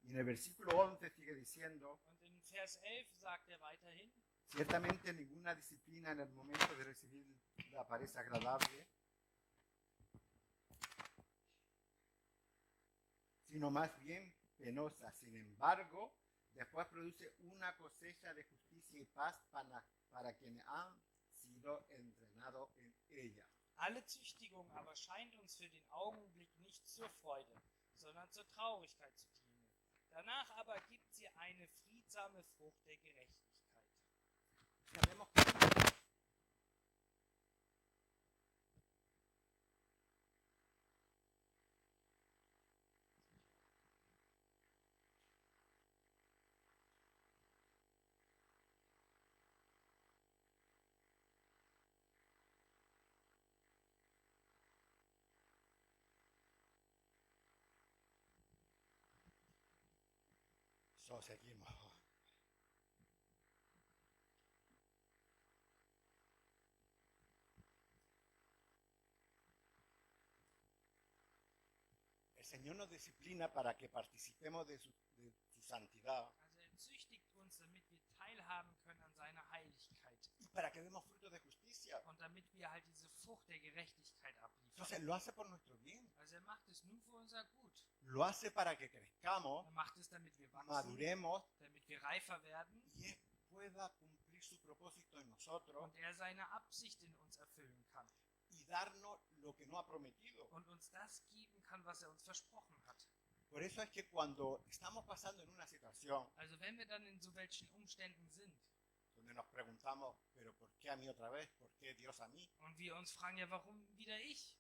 Y en el versículo 11 sigue diciendo, Und in Vers 11 sagt er weiterhin, ciertamente ninguna disciplina en el momento de recibir la parece agradable, sino más bien penosa. Sin embargo, después produce una cosecha de justicia y paz para quienes han sido entrenados en ella. Alle Züchtigung aber scheint uns für den Augenblick nicht zur Freude, sondern zur Traurigkeit zu dienen. Danach aber gibt sie eine friedsame Frucht der Gerechtigkeit. Sabemos que seguimos. El Señor nos disciplina para que participemos de su santidad. Also züchtigt uns, damit wir teilhaben können an seiner Heiligkeit. Y para que demos frutos de justicia. Und damit wir halt diese Frucht der Gerechtigkeit abliefern. Entonces lo hace por nuestro bien. Also macht es nur für unser Gut. Lo hace para que crezcamos, Macht es, damit wir wachsen, maduremos damit wir reifer werden y Él pueda cumplir su propósito en nosotros und er seine Absicht in uns erfüllen kann y darnos lo que nos ha prometido. und uns das geben kann, was er uns versprochen hat. Por eso es que cuando estamos pasando en una situación Also wenn wir dann in so welchen Umständen sind donde nos preguntamos, pero ¿por qué a mí otra vez? ¿Por qué Dios a mí? und wir uns fragen, ja, warum wieder ich?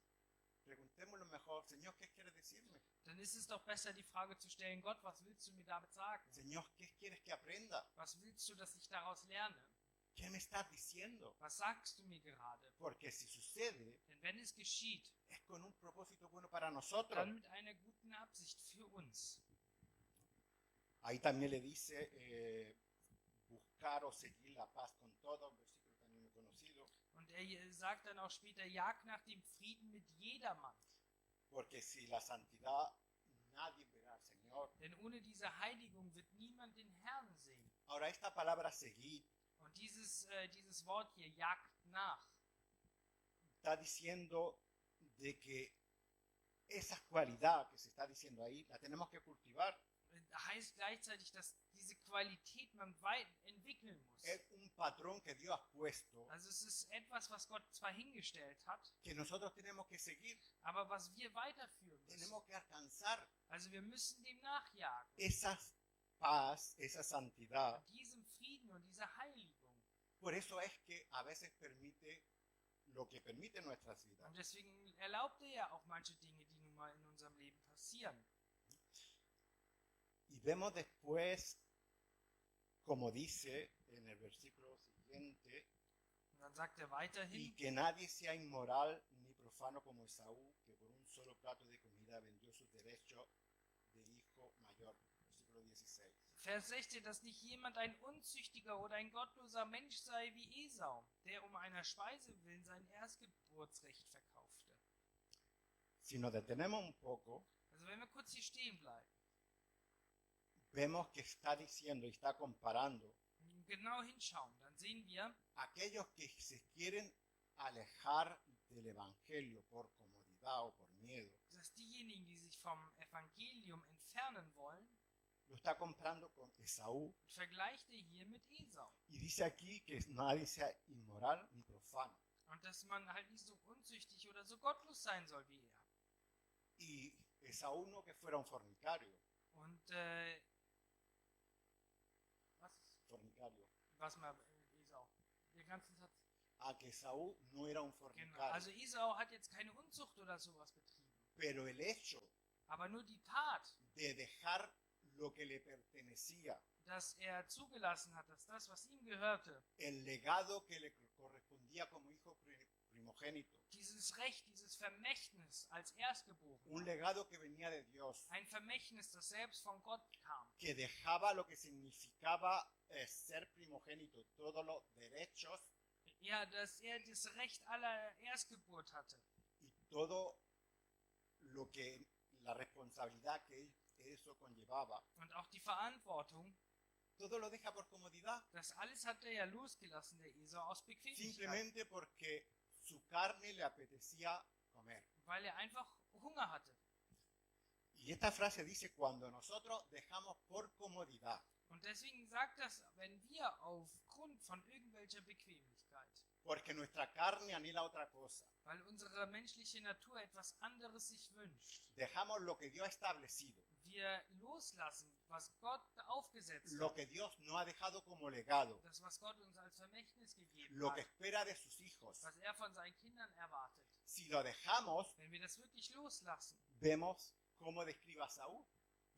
Preguntémoslo mejor, Señor, ¿qué quieres decirme? Dann ist es doch besser, die Frage zu stellen, Gott, was willst du mir damit sagen? Señor, ¿qué quieres que aprenda? Was willst du, dass ich daraus lerne? ¿Qué me estás diciendo? Was sagst du mir gerade? Porque si sucede, Denn wenn es geschieht, es con un propósito bueno para nosotros. dann mit einer guten Absicht für uns. Ahí también le dice buscar o seguir la paz con todos, un versículo también muy conocido. Und er sagt dann auch später, jagt nach dem Frieden mit jedermann. Porque si la santidad nadie verá al Señor. Denn ohne diese Heiligung wird niemand den Herrn sehen. Ahora esta palabra seguir Und dieses Wort hier, jagt nach, está diciendo de que esa cualidad que se está diciendo ahí la tenemos que cultivar. heißt gleichzeitig, dass diese Qualität man weit entwickeln muss. Es un patrón que Dios ha puesto Also es ist etwas, was Gott zwar hingestellt hat, que nosotros tenemos que seguir, aber was wir weiterführen müssen. tenemos que alcanzar Also wir müssen dem nachjagen. esa paz, esa santidad. Diesem Frieden und dieser Heiligung. Por eso es que a veces permite lo que permite en nuestras vidas. Und deswegen erlaubt er ja auch manche Dinge, die nun mal in unserem Leben passieren. Y vemos después, como dice en el versículo siguiente, Und dann sagt er weiterhin, y que nadie sea inmoral ni profano como Esaú, que por un solo plato de comida vendió sus derechos de hijo mayor. Versículo 16. Vers 16, dass nicht jemand ein Unzüchtiger oder ein gottloser Mensch sei wie Esau, der um einer Speise willen sein Erstgeburtsrecht verkaufte. Si nos detenemos un poco, Also wenn wir kurz hier stehen bleiben, vemos que está diciendo y está comparando und genau hinschauen, dann sehen wir, aquellos que se quieren alejar del Evangelio por comodidad o por miedo. dass diejenigen, die sich vom Evangelium entfernen wollen, Lo está comparando con Esaú vergleicht er hier mit Esau. y dice aquí que nadie sea inmoral ni profano. Und dass man halt nicht so unzüchtig oder so gottlos sein soll wie er. Y Esaú no que fuera un fornicario, Und fornicario. was mal Esau? Den ganzen Satz. Que Esaú no era un Genau. fornicario. Also Esau hat jetzt keine Unzucht oder sowas betrieben. Pero el hecho Aber nur die Tat, de dejar lo que le pertenecía, dass er zugelassen hat, dass das, was ihm gehörte, el legado que le correspondía como hijo primogénito, dieses Recht, dieses Vermächtnis als Erstgeborener, un legado que venía de Dios, ein Vermächtnis, das selbst von Gott kam, que dejaba lo que significaba ser primogénito, todos los derechos ja, dass er das Recht aller Erstgeburt hatte y todo lo que la responsabilidad que eso conllevaba. und auch die Verantwortung, Todo lo deja por comodidad, das alles hat er ja losgelassen, der Esau, aus Bequemlichkeit, simplemente porque su carne le apetecía comer. weil er einfach Hunger hatte. Y esta frase dice, cuando nosotros dejamos por comodidad, Und deswegen sagt das, wenn wir aufgrund von irgendwelcher Bequemlichkeit, porque nuestra carne anhela otra cosa, weil unsere menschliche Natur etwas anderes sich wünscht, dejamos lo que Dios ha establecido, wir loslassen, was Gott aufgesetzt lo hat, que Dios nos ha dejado como legado, das, was Gott uns als Vermächtnis gegeben lo que hat, espera de sus hijos. was er von seinen Kindern erwartet. Si lo dejamos, Wenn wir das wirklich loslassen, vemos cómo describe a Saúl,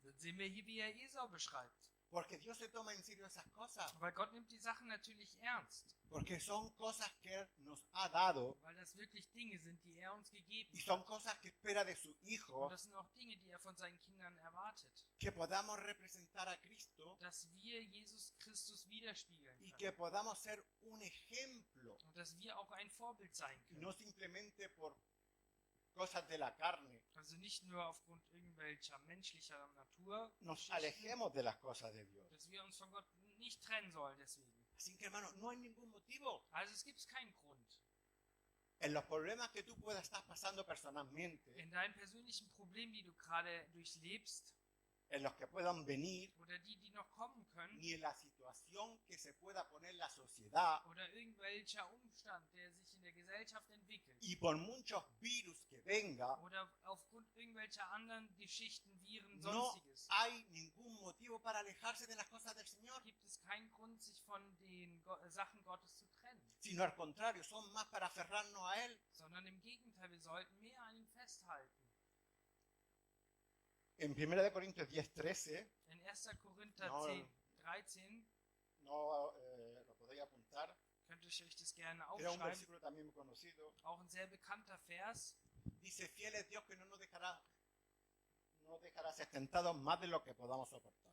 dann sehen wir hier, wie er Esau beschreibt. porque Dios se toma en serio esas cosas, Aber Gott nimmt die Sachen natürlich ernst, porque son cosas que Él nos ha dado weil das wirklich Dinge sind, die er uns gegeben y son hat. cosas que espera de sus Und hijos, das sind auch Dinge, die er von seinen Kindern erwartet. que podamos representar a Cristo Dass wir Jesus Christus widerspiegeln y können. que podamos ser un ejemplo, Und dass wir auch ein Vorbild sein können. no simplemente por cosas de la carne, Also nicht nur aufgrund irgendwelcher menschlicher Natur, nos alejemos de las cosas de Dios. dass wir uns von Gott nicht trennen sollen deswegen. Así que hermano, no hay ningún motivo. Also es gibt keinen Grund. En los problemas que tú puedas estar pasando personalmente, In deinen persönlichen Problemen, die du gerade durchlebst, en los que puedan venir, oder die noch kommen können, ni en la situación que se pueda poner la sociedad, oder irgendwelcher Umstand, der sich in der Gesellschaft entwickelt, y por muchos virus que venga, oder aufgrund irgendwelcher anderen Geschichten, Viren, no sonstiges, hay ningún motivo para alejarse de las cosas del Señor, gibt es keinen Grund, sich von den Sachen Gottes zu trennen. sino al contrario, son más para aferrarnos a Él. Sondern im Gegenteil, wir sollten mehr an ihm festhalten. En 1 Corintios 10:13, In 1. Korinther No. 10, 13 no lo podéis apuntar, könnt ihr euch das gerne era un aufschreiben, versículo también muy conocido, auch ein sehr bekannter Vers. dice, fiel es Dios que no nos dejará ser tentados más de lo que podamos soportar.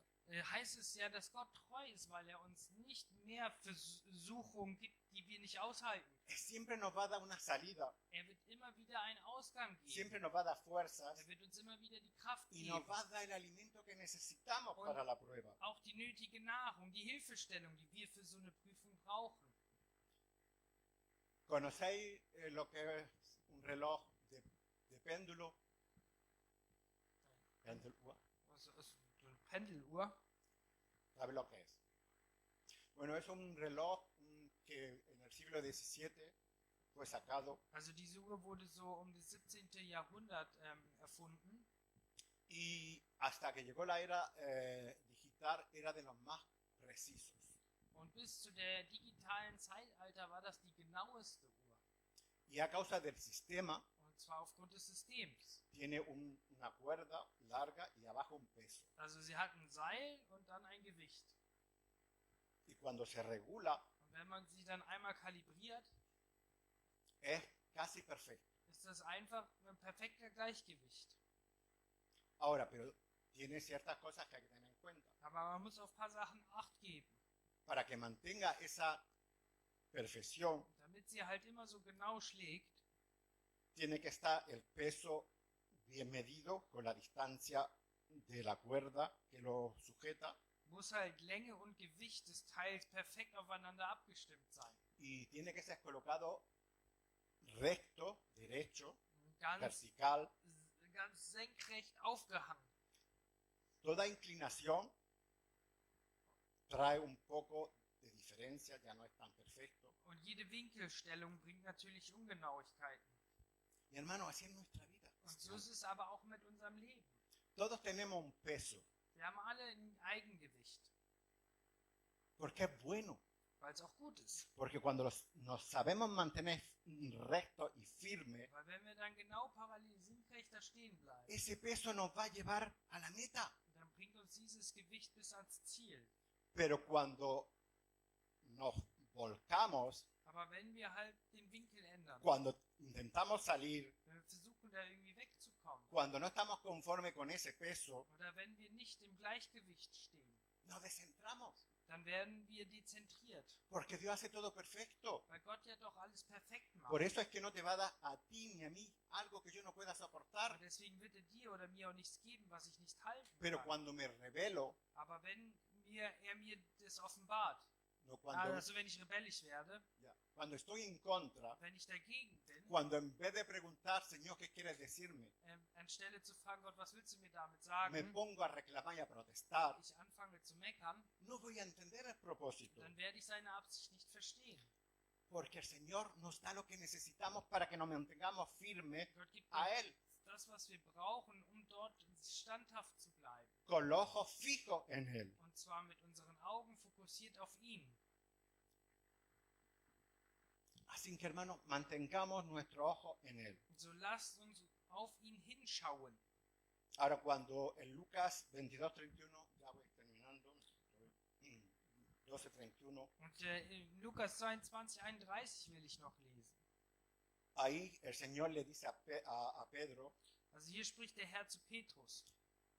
Heißt es ja, dass Gott treu ist, weil er uns nicht mehr Versuchungen gibt, die wir nicht aushalten. Siempre nos va a dar una salida, Er wird immer wieder einen Ausgang geben. siempre nos va a dar fuerzas Er wird uns immer wieder die Kraft y nos geben. va a dar el alimento que necesitamos Und para la prueba. auch die nötige Nahrung, die Hilfestellung, die wir für so eine Prüfung brauchen. ¿Conocéis lo que es un reloj de péndulo? Pendeluhr. Also ist so eine Pendeluhr. ¿Sabes lo que es? Bueno, es un reloj que en el siglo XVII fue sacado Also diese Uhr wurde so um das 17. Jahrhundert erfunden. y hasta que llegó la era digital era de los más precisos. Und bis zu der digitalen Zeitalter war das die genaueste Uhr. Y a causa del sistema Und zwar aufgrund des Systems. tiene una cuerda larga y abajo un peso. Also sie hat ein Seil und dann ein Gewicht. Y cuando se regula Und wenn man sie dann einmal kalibriert, es casi perfecto. ist das einfach ein perfekter Gleichgewicht. Ahora, pero tiene ciertas cosas que hay que tener en cuenta. Aber man muss auf ein paar Sachen Acht geben. Para que mantenga esa perfección, Damit sie halt immer so genau schlägt, tiene que estar el peso bien medido con la distancia de la cuerda que lo sujeta muss halt Länge und Gewicht des Teils perfekt aufeinander abgestimmt sein. y tiene que ser colocado recto, derecho, Ganz, vertical. ganz senkrecht aufgehangen. Toda inclinación trae un poco de diferencia, ya no es tan perfecto. Und jede Winkelstellung bringt natürlich Ungenauigkeiten. Y hermano, así es nuestra vida. Und so ist es aber auch mit unserem Leben. Todos tenemos un peso, Wir haben alle ein Eigengewicht, porque es bueno. weil es auch gut ist. Porque cuando nos sabemos mantener rectos y firmes, Weil wenn wir dann genau parallel senkrecht da stehen bleiben, ese peso nos va a llevar a la meta. dann bringt uns dieses Gewicht bis ans Ziel. Pero cuando nos volcamos, Aber wenn wir halt den Winkel ändern, cuando intentamos salir, wenn wir versuchen da irgendwie wegzukommen, cuando no estamos conformes con ese peso, oder wenn wir nicht im Gleichgewicht stehen, nos descentramos. dann werden wir dezentriert. Porque Dios hace todo perfecto. Weil Gott ja doch alles perfekt macht. Por eso es que no te va a dar a ti ni a mí algo que yo no pueda soportar. Und deswegen wird er dir oder mir auch nichts geben, was ich nicht halten Pero kann. cuando me revelo, Aber wenn er mir das offenbart, No, cuando, Also wenn ich rebellisch werde, ya, cuando estoy en contra, wenn ich dagegen bin, cuando en vez de preguntar, Señor, ¿qué quieres decirme? anstelle zu fragen, Gott, was willst du mir damit Me sagen, pongo a reclamar y a protestar, ich anfange zu meckern, no voy a entender el propósito. dann werde ich seine Absicht nicht verstehen. Porque el Señor nos da lo que necesitamos para que nos mantengamos firmes Gott gibt a uns Él, das, was wir brauchen, um dort standhaft zu bleiben. con los ojos fijos en Él. Und zwar mit unseren Augen fokussiert auf ihn. Así que, hermanos, mantengamos nuestro ojo en Él. So lasst uns auf ihn hinschauen. Ahora, cuando en Lucas 22:31, ya voy terminando, 12:31, Und in Lukas 22, 31 will ich noch lesen. ahí el Señor le dice a Pedro, Also hier spricht der Herr zu Petrus.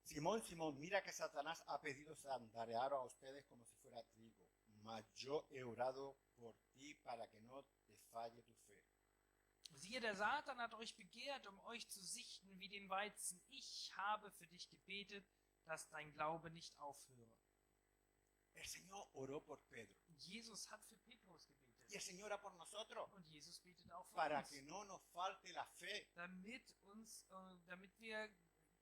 Simón, Simón, mira que Satanás ha pedido sandarear a ustedes como si fuera trigo, mas yo he orado por ti para que no te falle tu fe. Siehe, der Satan hat euch begehrt, um euch zu sichten wie den Weizen. Ich habe für dich gebetet, dass dein Glaube nicht aufhöre. El Señor oró por Pedro Jesus hat für Petrus gebetet. y el Señor ora por nosotros Und Jesus betet auch für para uns. que no nos falte la fe. Damit wir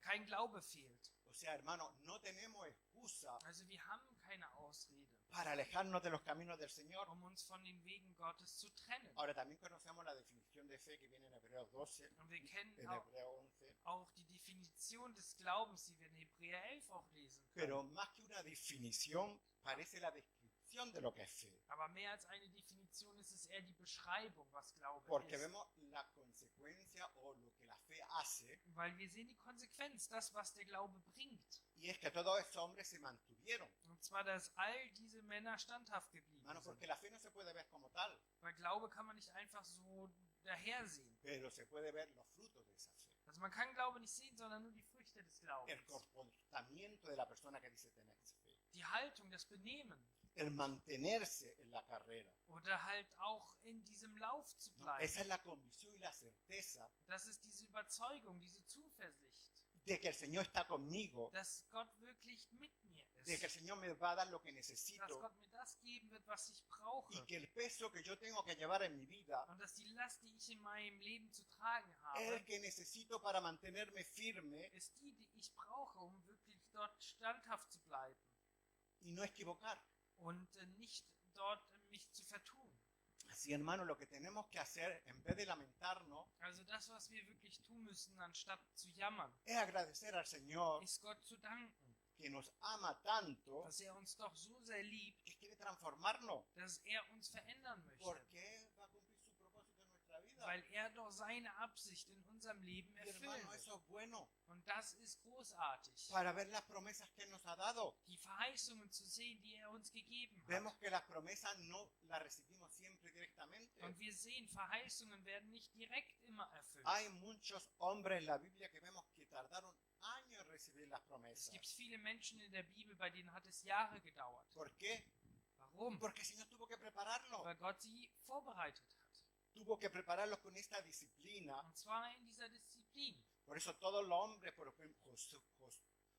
kein Glaube fehlt. O sea, hermano, no tenemos excusa Also wir haben keine Ausrede, para alejarnos de los caminos del Señor. um uns von den Wegen Gottes zu trennen. Ahora también conocemos la definición de fe que viene en Hebreos 12, Und wir kennen en Hebreos 11. auch die Definition des Glaubens, die wir in Hebräer 11 auch lesen können. Pero más que una definición, parece la descripción de lo que es fe. Aber mehr als eine Definition ist es eher die Beschreibung, was Glaube Porque ist. vemos la consecuencia o lo que la fe hace, Weil wir sehen die Konsequenz, das, was der Glaube bringt. y es que todos esos hombres se mantuvieron. Und zwar, dass all diese Männer standhaft geblieben Hermano, sind. porque la fe no se puede ver como tal, Weil Glaube kann man nicht einfach so dahersehen. pero se puede ver los frutos de esa fe. Also man kann Glaube nicht sehen, sondern nur die Früchte des El Glaubens. comportamiento de la persona que dice tener fe. Die Haltung, das Benehmen. El mantenerse en la carrera. Oder halt auch in diesem Lauf zu ¿No? bleiben. Esa es la convicción y la certeza Das ist diese Überzeugung, diese Zuversicht, de que el Señor está conmigo, dass Gott wirklich mit mir de que el ist. Señor me va a dar lo que Dass necesito Gott mir das geben wird, was ich brauche. y que el peso que yo tengo que llevar en mi vida Und dass die Last, die ich in meinem Leben zu tragen es habe, el que necesito para mantenerme firme ist die, die ich brauche, um wirklich dort standhaft zu bleiben y no equivocar. und nicht dort mich zu vertun. Así, hermano, lo que tenemos que hacer, en vez de lamentarnos, Also das, was wir wirklich tun müssen, anstatt zu jammern, es agradecer al Señor ist Gott zu danken, que nos ama tanto, dass er uns doch so sehr liebt, que quiere transformarnos, dass er uns verändern möchte. porque Él va a cumplir su propósito en nuestra vida. Weil er doch seine Absicht in unserem Leben Y, erfüllen hermano, will. eso es bueno, Und das ist großartig. para ver las promesas que Él nos ha dado. Die Verheißungen zu sehen, die er uns gegeben hat. Vemos que las promesas no las recibimos siempre directamente. Und wir sehen, Verheißungen werden nicht direkt immer erfüllt. Hay muchos hombres en la Biblia que vemos que tardaron años en recibir las Es promesas. gibt viele Menschen in der Bibel, bei denen hat es Jahre gedauert. ¿Por qué? Warum? Porque el Señor tuvo que prepararlo. Weil Gott sie vorbereitet hat. Tuvo que prepararlos con esta disciplina. Und zwar in dieser Disziplin. Por eso todos los hombres, por ejemplo,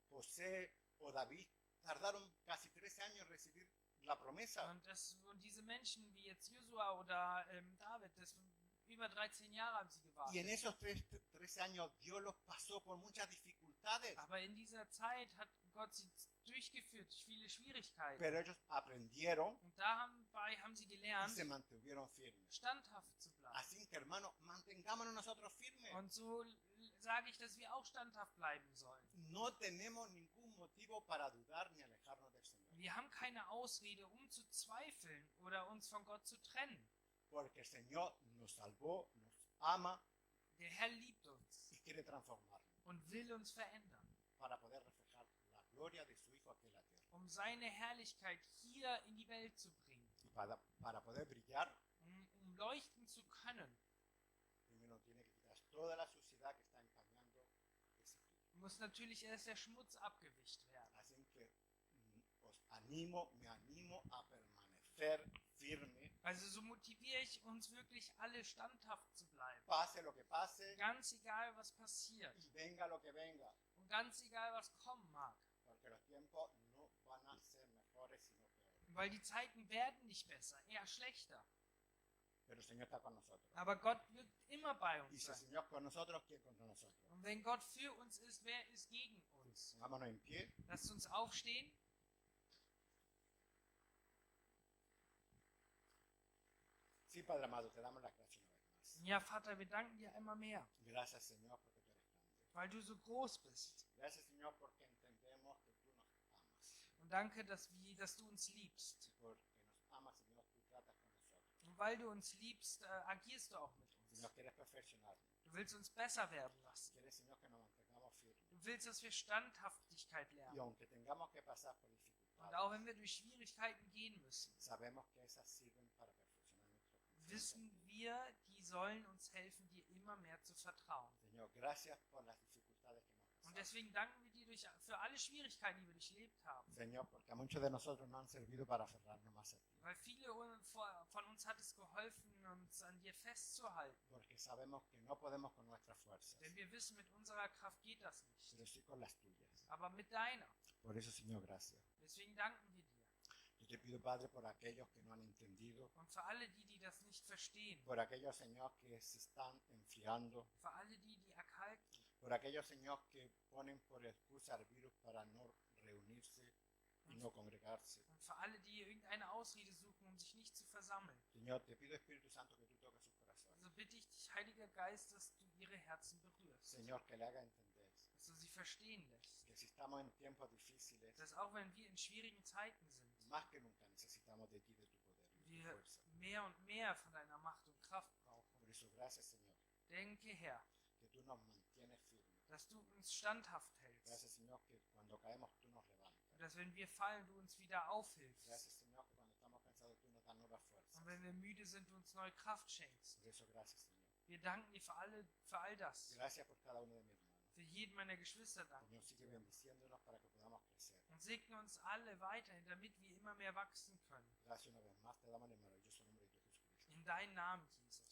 José o David, tardaron casi 13 años en recibir la promesa. Und diese Menschen wie jetzt Josua oder David, das über 13 Jahre haben sie Y en gewartet. esos 13 años Dios los pasó por muchas dificultades. Aber in dieser Zeit hat Gott sie durchgeführt durch viele Schwierigkeiten. Pero ellos aprendieron Und dabei haben sie y gelernt, se mantuvieron firmes. standhaft zu bleiben. Así que, hermano, mantengámonos nosotros firmes. Und so sage ich, dass wir auch standhaft bleiben sollen. No tenemos ningún motivo para dudar ni alejarnos del Señor. Wir haben keine Ausrede, um zu zweifeln oder uns von Gott zu trennen. Porque el Señor nos salvó, nos ama Der Herr liebt uns y quiere transformarnos und will uns verändern, para poder reflejar la gloria de su Hijo aquí en la tierra. um seine Herrlichkeit hier in die Welt zu bringen. Y para poder brillar, Um leuchten zu können, primero tiene que quitar toda la suciedad que está empañando ese brillo. muss natürlich erst der Schmutz abgewischt werden. Así que me animo a permanecer firme, Also so motiviere ich uns wirklich alle standhaft zu bleiben. pase lo que pase Ganz egal, was passiert. y venga lo que venga, Und ganz egal, was kommen mag. porque los tiempos no van a ser mejores sino peores. Weil die Zeiten werden nicht besser, eher schlechter. Pero el Señor está con nosotros. Aber Gott wird immer bei Y uns si el sein. Señor con nosotros, ¿quién contra nosotros? Und wenn Gott für uns ist, wer ist gegen uns? Pongámonos en pie. Lasst uns aufstehen. Sí, Padre amado, te damos las gracias una vez más. Ja, Vater, wir danken dir einmal mehr, Gracias, Señor, porque tú eres grande. weil du so groß bist. Gracias, Señor, porque entendemos que tú nos amas. Und danke, dass du uns liebst. Porque nos amas, Señor, tú tratas con nosotros. Und weil du uns liebst, agierst du auch mit uns. Señor, quieres perfeccionarnos. Du willst uns besser werden lassen. Quieres, Señor, que nos mantengamos firmes. Du willst, dass wir Standhaftigkeit Y lernen. aunque tengamos que pasar por Und dificultades, auch wenn wir durch Schwierigkeiten gehen müssen, sabemos que esas sirven para perfeccionar nuestro corazón. wissen wir, die sollen uns helfen, dir immer mehr zu vertrauen. Señor, gracias por las dificultades que hemos Und pasado. deswegen danken wir dir für alle Schwierigkeiten, die wir durchlebt haben. Señor, porque a muchos de nosotros no han servido para aferrarnos más a ti. Weil viele von uns hat es geholfen, uns an dir festzuhalten. Porque sabemos que no podemos con nuestras fuerzas, Denn wir wissen, mit unserer Kraft geht das nicht. pero sí con las tuyas. Aber mit deiner. Por eso, Señor, gracias. Deswegen danken wir dir. Yo te pido, Padre, por aquellos que no han entendido, Und für alle die das nicht verstehen. por aquellos, Señor, que se están enfriando, Für alle die erkalten. por aquellos, Señor, que ponen por excusa al virus para no reunirse y no congregarse. Und für alle, die irgendeine Ausrede suchen, um sich nicht zu versammeln. Señor, te pido, Espíritu Santo, que tú toques sus corazones. Also bitte ich dich, Heiliger Geist, dass du ihre Herzen berührst. Señor, que le haga entender Dass du sie verstehen lässt. que si estamos en tiempos difíciles, Dass auch wenn wir in schwierigen Zeiten sind, más que nunca necesitamos de ti, de tu poder y de tu wir fuerza. mehr und mehr von deiner Macht und Kraft brauchen. Por eso, gracias, Señor, Denke, Herr, que tú nos mantienes firmes. dass du uns standhaft hältst. Gracias, Señor, que cuando caemos tú nos levantas. Und dass wenn wir fallen, du uns wieder aufhilfst. Gracias, Señor, que cuando estamos cansados tú nos das nuevas fuerzas. Und wenn wir müde sind, du uns neue Kraft schenkst. Por eso, gracias, Señor. Wir danken dir für all das. Gracias por cada uno de mis hermanos. Für jeden meiner Geschwister danken. Señor, sigue bendiciéndonos para que podamos crecer. Und segne uns alle weiterhin, damit wir immer mehr wachsen können. Gracias una vez más, te damos en el maravilloso nombre de Jesucristo. In deinen Namen, Jesus.